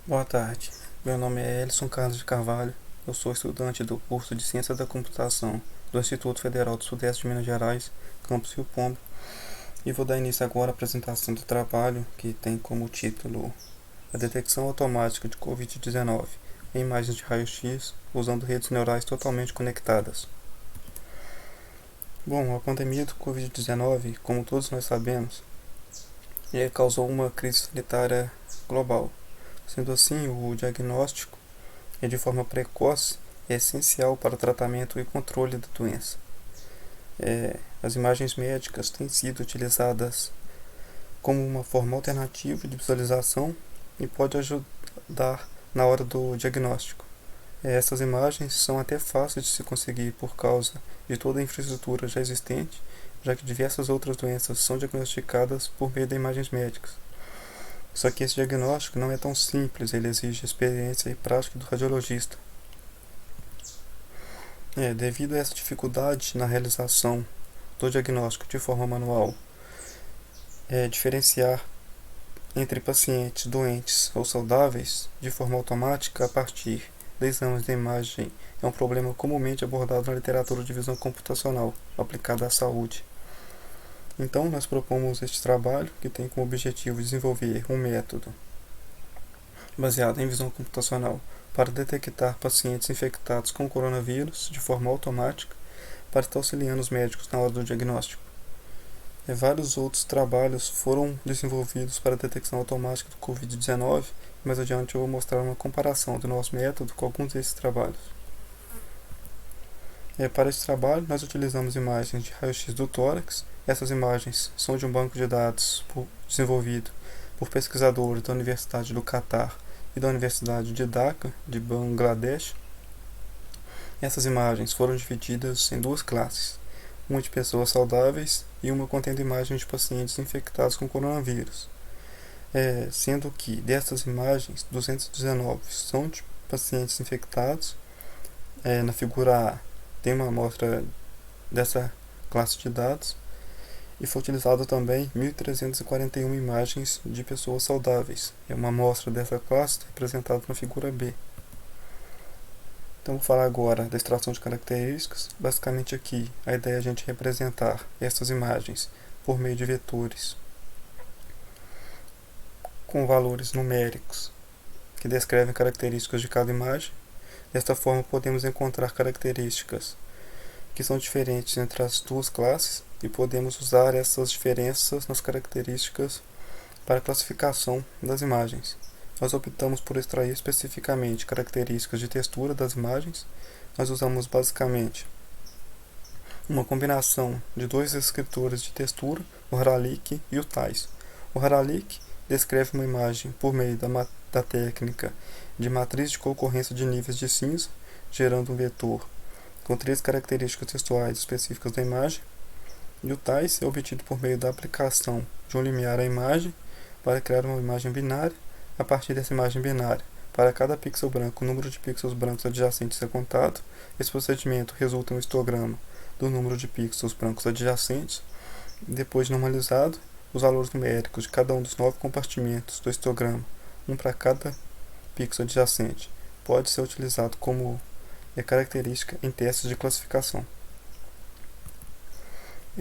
Boa tarde, meu nome é Elison Carlos de Carvalho, eu sou estudante do curso de Ciência da Computação do Instituto Federal do Sudeste de Minas Gerais, campus Rio Pombo, e vou dar início agora à apresentação do trabalho que tem como título A Detecção Automática de Covid-19 em Imagens de Raio-X usando redes neurais totalmente conectadas. Bom, a pandemia do Covid-19, como todos nós sabemos, causou uma crise sanitária global. Sendo assim, o diagnóstico de forma precoce é essencial para o tratamento e controle da doença. As imagens médicas têm sido utilizadas como uma forma alternativa de visualização e pode ajudar na hora do diagnóstico. Essas imagens são até fáceis de se conseguir por causa de toda a infraestrutura já existente, já que diversas outras doenças são diagnosticadas por meio de imagens médicas. Só que esse diagnóstico não é tão simples, ele exige experiência e prática do radiologista. Devido a essa dificuldade na realização do diagnóstico de forma manual, diferenciar entre pacientes doentes ou saudáveis de forma automática a partir de exames de imagem é um problema comumente abordado na literatura de visão computacional aplicada à saúde. Então, nós propomos este trabalho, que tem como objetivo desenvolver um método baseado em visão computacional para detectar pacientes infectados com coronavírus de forma automática para estar auxiliando os médicos na hora do diagnóstico. Vários outros trabalhos foram desenvolvidos para a detecção automática do Covid-19, mais adiante eu vou mostrar uma comparação do nosso método com alguns desses trabalhos. Para esse trabalho, nós utilizamos imagens de raio-x do tórax. Essas imagens são de um banco de dados desenvolvido por pesquisadores da Universidade do Catar e da Universidade de Dhaka, de Bangladesh. Essas imagens foram divididas em duas classes, uma de pessoas saudáveis e uma contendo imagens de pacientes infectados com coronavírus. Sendo que dessas imagens, 219 são de pacientes infectados. Na figura A tem uma amostra dessa classe de dados e foi utilizado também 1.341 imagens de pessoas saudáveis. Uma amostra dessa classe representada na figura B. Então vou falar agora da extração de características. Basicamente aqui a ideia é a gente representar essas imagens por meio de vetores com valores numéricos que descrevem características de cada imagem. Desta forma podemos encontrar características que são diferentes entre as duas classes e podemos usar essas diferenças nas características para a classificação das imagens. Nós optamos por extrair especificamente características de textura das imagens. Nós usamos basicamente uma combinação de dois descritores de textura, o Haralick e o Tais. O Haralick descreve uma imagem por meio da técnica de matriz de concorrência de níveis de cinza, gerando um vetor com três características textuais específicas da imagem, e o Tais é obtido por meio da aplicação de um limiar à imagem para criar uma imagem binária. A partir dessa imagem binária, para cada pixel branco, o número de pixels brancos adjacentes é contado. Esse procedimento resulta em um histograma do número de pixels brancos adjacentes. Depois de normalizado, os valores numéricos de cada um dos 9 compartimentos do histograma, um para cada pixel adjacente, pode ser utilizado como característica em testes de classificação.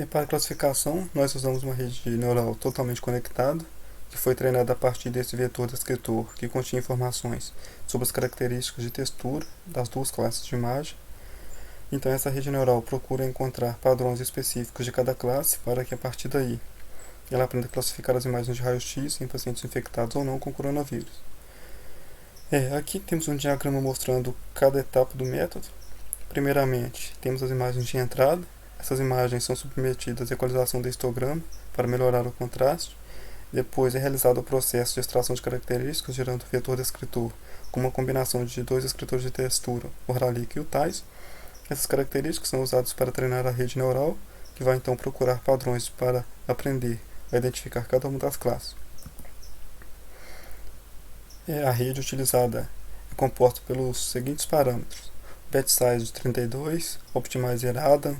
Para a classificação, nós usamos uma rede neural totalmente conectada, que foi treinada a partir desse vetor descritor, que continha informações sobre as características de textura das duas classes de imagem. Então essa rede neural procura encontrar padrões específicos de cada classe para que a partir daí ela aprenda a classificar as imagens de raio-x em pacientes infectados ou não com coronavírus. Aqui temos um diagrama mostrando cada etapa do método. Primeiramente, temos as imagens de entrada. Essas imagens são submetidas à equalização do histograma para melhorar o contraste. Depois é realizado o processo de extração de características, gerando o vetor descritor com uma combinação de dois descritores de textura, o Haralick e o Tais. Essas características são usadas para treinar a rede neural, que vai então procurar padrões para aprender a identificar cada uma das classes. A rede utilizada é composta pelos seguintes parâmetros: batch size de 32, optimizer Adam,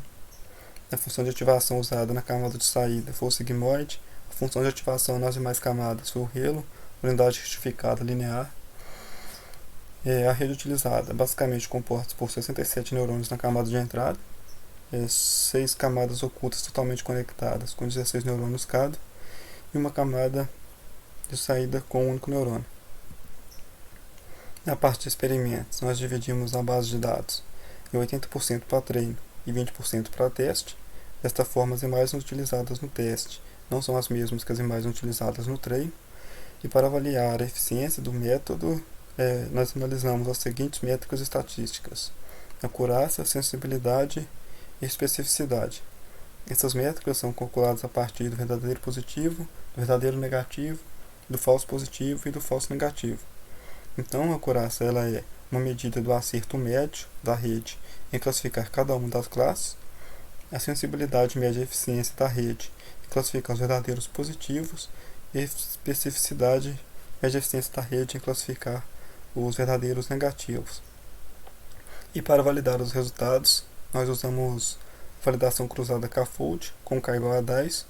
a função de ativação usada na camada de saída foi o sigmoide, a função de ativação nas demais camadas foi o Halo, unidade retificada linear. A rede utilizada basicamente composta por 67 neurônios na camada de entrada, 6 camadas ocultas totalmente conectadas com 16 neurônios cada, e uma camada de saída com um único neurônio. Na parte de experimentos, nós dividimos a base de dados em 80% para treino e 20% para teste. Desta forma, as imagens utilizadas no teste não são as mesmas que as imagens utilizadas no treino. E para avaliar a eficiência do método, nós analisamos as seguintes métricas estatísticas: acurácia, sensibilidade e especificidade. Essas métricas são calculadas a partir do verdadeiro positivo, do verdadeiro negativo, do falso positivo e do falso negativo. Então, a acurácia ela é uma medida do acerto médio da rede em classificar cada uma das classes. A sensibilidade mede a eficiência da rede em classificar os verdadeiros positivos, e a especificidade mede a eficiência da rede em classificar os verdadeiros negativos. E para validar os resultados, nós usamos validação cruzada K-fold com K igual a 10,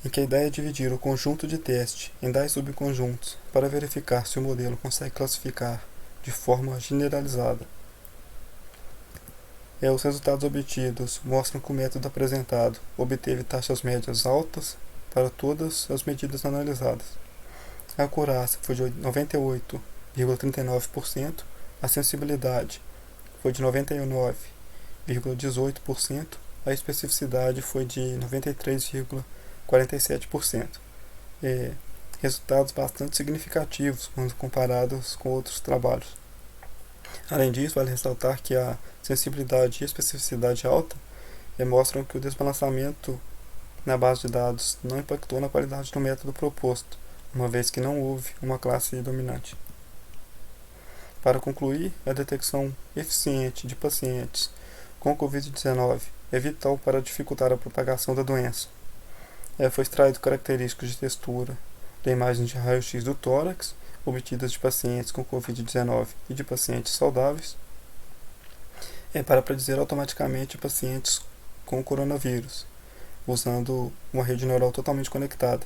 em que a ideia é dividir o conjunto de teste em 10 subconjuntos para verificar se o modelo consegue classificar de forma generalizada. Os resultados obtidos mostram que o método apresentado obteve taxas médias altas para todas as medidas analisadas. A acurácia foi de 98,39%, a sensibilidade foi de 99,18%, a especificidade foi de 93,47%. Resultados bastante significativos quando comparados com outros trabalhos. Além disso, vale ressaltar que a sensibilidade e a especificidade alta mostram que o desbalanceamento na base de dados não impactou na qualidade do método proposto, uma vez que não houve uma classe dominante. Para concluir, a detecção eficiente de pacientes com Covid-19 é vital para dificultar a propagação da doença. Foi extraído características de textura da imagem de raio-x do tórax, obtidas de pacientes com Covid-19 e de pacientes saudáveis, para predizer automaticamente pacientes com coronavírus, usando uma rede neural totalmente conectada.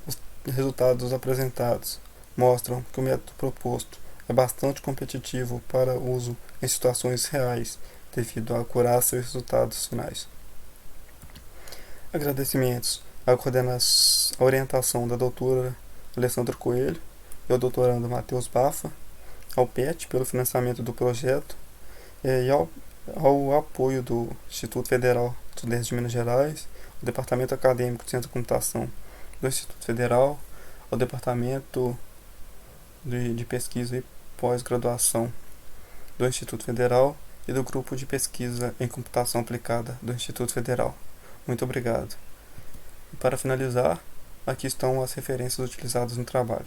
Os resultados apresentados mostram que o método proposto é bastante competitivo para uso em situações reais, devido à acurácia e resultados finais. Agradecimentos à orientação da doutora Alessandra Coelho e ao doutorando Matheus Baffa, ao PET pelo financiamento do projeto, e ao apoio do Instituto Federal do Sudeste de Minas Gerais, ao Departamento Acadêmico de Ciência da Computação do Instituto Federal, ao Departamento de Pesquisa e Pós-Graduação do Instituto Federal e do Grupo de Pesquisa em Computação Aplicada do Instituto Federal. Muito obrigado. E para finalizar, aqui estão as referências utilizadas no trabalho.